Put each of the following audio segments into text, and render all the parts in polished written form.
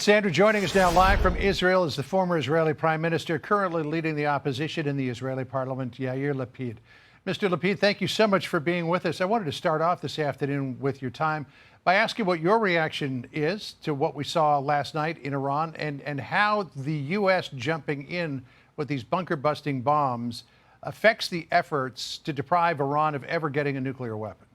Sandra joining us now live from Israel is the former Israeli prime minister, currently leading the opposition in the Israeli parliament, Yair Lapid. Mr. Lapid, thank you so much for being with us. I wanted to start off this afternoon with your time by asking what your reaction is to what we saw last night in Iran and how the U.S. jumping in with these bunker-busting bombs affects the efforts to deprive Iran of ever getting a nuclear weapon.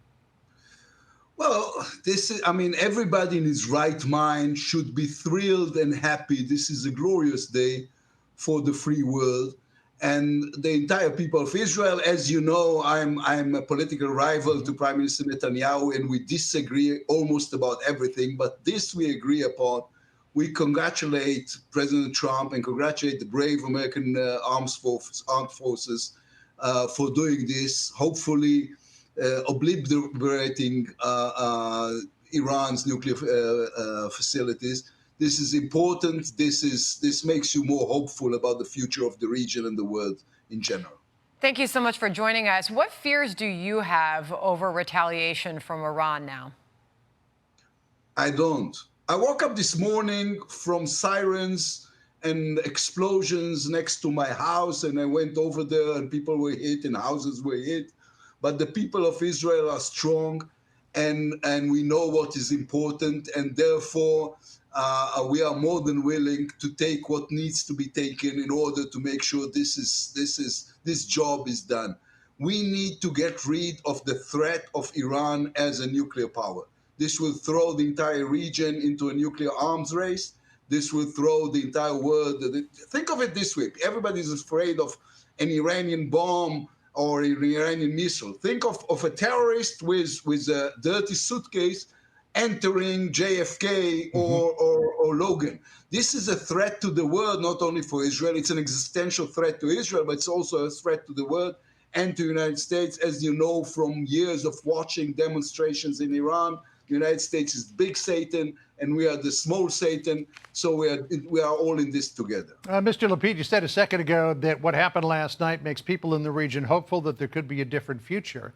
Well, everybody in his right mind should be thrilled and happy. This is a glorious day for the free world. And the entire people of Israel, as you know, I'm a political rival to Prime Minister Netanyahu, and we disagree almost about everything. But this we agree upon. We congratulate President Trump and congratulate the brave American armed forces for doing this. Hopefully, obliterating Iran's nuclear facilities. This is important. This makes you more hopeful about the future of the region and the world in general. Thank you so much for joining us. What fears do you have over retaliation from Iran now? I don't. I woke up this morning from sirens and explosions next to my house, and I went over there and people were hit and houses were hit. But the people of Israel are strong, and we know what is important, and therefore we are more than willing to take what needs to be taken in order to make sure this job is done. We need to get rid of the threat of Iran as a nuclear power. This will throw the entire region into a nuclear arms race. This will throw the entire world. Think of it this way: everybody is afraid of an Iranian bomb or an Iranian missile. Think of a terrorist with a dirty suitcase entering JFK or Logan. This is a threat to the world, not only for Israel. It's an existential threat to Israel, but it's also a threat to the world and to the United States. As you know from years of watching demonstrations in Iran, the United States is big Satan, and we are the small Satan, so we are all in this together. Mr. Lapid, you said a second ago that what happened last night makes people in the region hopeful that there could be a different future.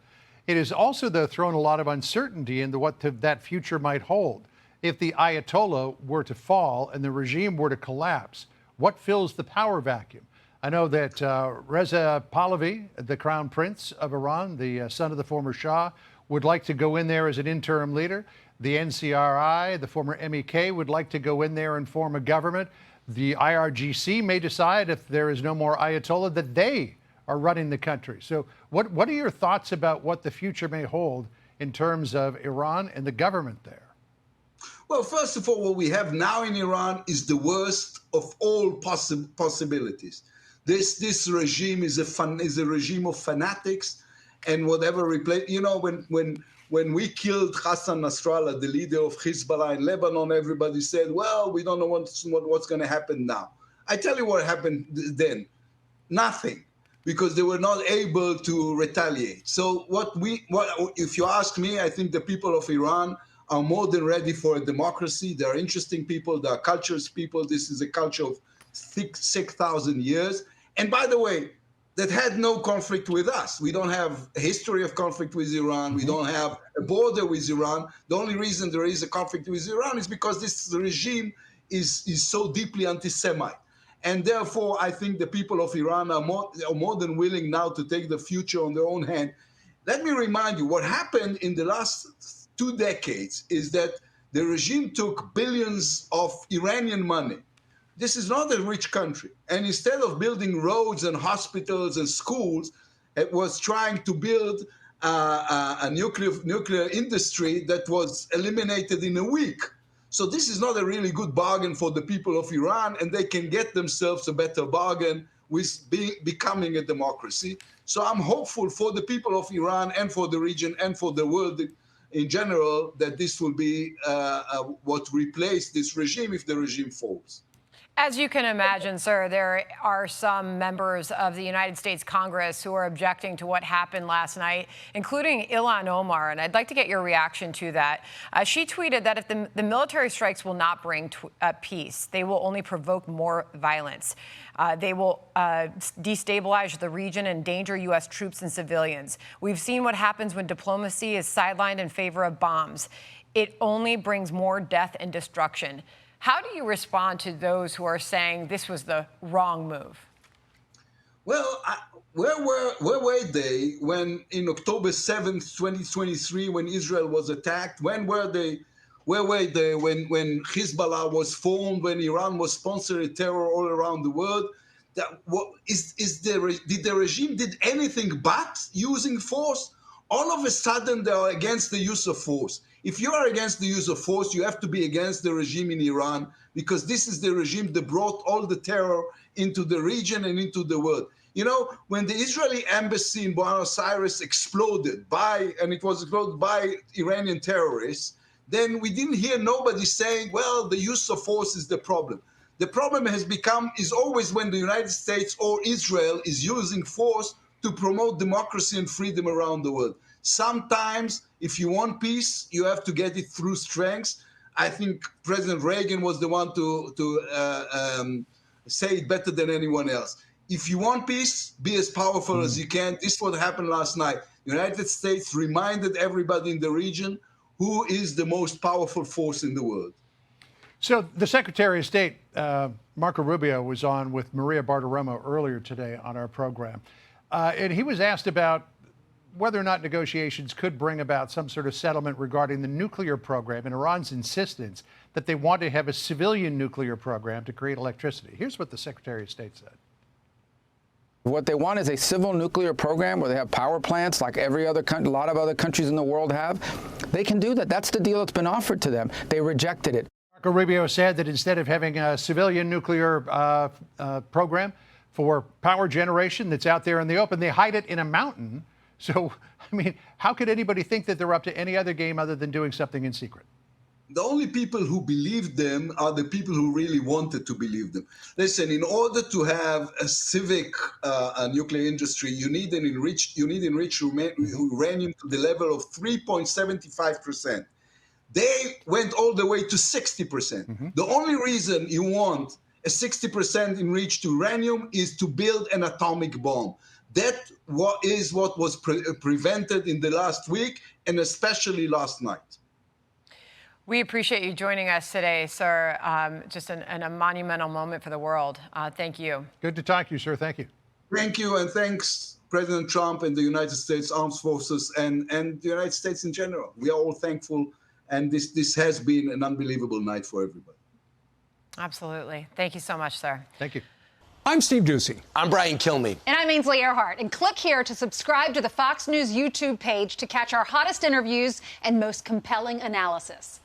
It has also, though, thrown a lot of uncertainty into what that future might hold. If the Ayatollah were to fall and the regime were to collapse, what fills the power vacuum? I know that Reza Pahlavi, the crown prince of Iran, the son of the former Shah, would like to go in there as an interim leader. The NCRI, the former MEK, would like to go in there and form a government. The IRGC may decide, if there is no more Ayatollah, that they are running the country. So what are your thoughts about what the future may hold in terms of Iran and the government there? Well, first of all, what we have now in Iran is the worst of all possibilities. This regime is a regime of fanatics, and whatever replace. You know, when we killed Hassan Nasrallah, the leader of Hezbollah in Lebanon, everybody said, well, we don't know what's going to happen now. I tell you what happened then. Nothing, because they were not able to retaliate. So if you ask me, I think the people of Iran are more than ready for a democracy. They are interesting people. They are cultured people. This is a culture of 6,000 years. And by the way, that had no conflict with us. We don't have a history of conflict with Iran. We don't have a border with Iran. The only reason there is a conflict with Iran is because this regime is so deeply anti-Semite. And therefore, I think the people of Iran are more than willing now to take the future on their own hand. Let me remind you, what happened in the last 2 decades is that the regime took billions of Iranian money. This is not a rich country. And instead of building roads and hospitals and schools, it was trying to build a nuclear industry that was eliminated in a week. So this is not a really good bargain for the people of Iran, and they can get themselves a better bargain with becoming a democracy. So I'm hopeful for the people of Iran and for the region and for the world in general that this will be what replaced this regime if the regime falls. As you can imagine, sir, there are some members of the United States Congress who are objecting to what happened last night, including Ilhan Omar, and I'd like to get your reaction to that. She tweeted that if the military strikes will not bring peace, they will only provoke more violence. They will destabilize the region and endanger U.S. troops and civilians. We've seen what happens when diplomacy is sidelined in favor of bombs. It only brings more death and destruction. How do you respond to those who are saying this was the wrong move? Well, where were they when in October 7th, 2023, when Israel was attacked? When were they? Where were they when Hezbollah was formed, when Iran was sponsoring terror all around the world? Did the regime did anything but using force? All of a sudden, they are against the use of force. If you are against the use of force, you have to be against the regime in Iran, because this is the regime that brought all the terror into the region and into the world. You know, when the Israeli embassy in Buenos Aires exploded and it was exploded by Iranian terrorists, then we didn't hear nobody saying, well, the use of force is the problem. The problem is always when the United States or Israel is using force to promote democracy and freedom around the world. Sometimes, if you want peace, you have to get it through strength. I think President Reagan was the one to say it better than anyone else. If you want peace, be as powerful as you can. This is what happened last night. The United States reminded everybody in the region who is the most powerful force in the world. So the Secretary of State, Marco Rubio, was on with Maria Bartiromo earlier today on our program. And he was asked about whether or not negotiations could bring about some sort of settlement regarding the nuclear program and Iran's insistence that they want to have a civilian nuclear program to create electricity. Here's what the Secretary of State said. What they want is a civil nuclear program where they have power plants like every other country, a lot of other countries in the world have. They can do that. That's the deal that's been offered to them. They rejected it. Marco Rubio said that instead of having a civilian nuclear program for power generation that's out there in the open, they hide it in a mountain. So, I mean, how could anybody think that they're up to any other game other than doing something in secret? The only people who believed them are the people who really wanted to believe them. Listen, in order to have a civic nuclear industry, you need enriched uranium to the level of 3.75%. They went all the way to 60%. The only reason you want a 60% enriched uranium is to build an atomic bomb. That is what was prevented in the last week, and especially last night. We appreciate you joining us today, sir. Just a monumental moment for the world. Thank you. Good to talk to you, sir. Thank you. Thank you, and thanks, President Trump and the United States Armed Forces and the United States in general. We are all thankful, and this has been an unbelievable night for everybody. Absolutely. Thank you so much, sir. Thank you. I'm Steve Ducey. I'm Brian Kilmeade. And I'm Ainsley Earhart. And click here to subscribe to the Fox News YouTube page to catch our hottest interviews and most compelling analysis.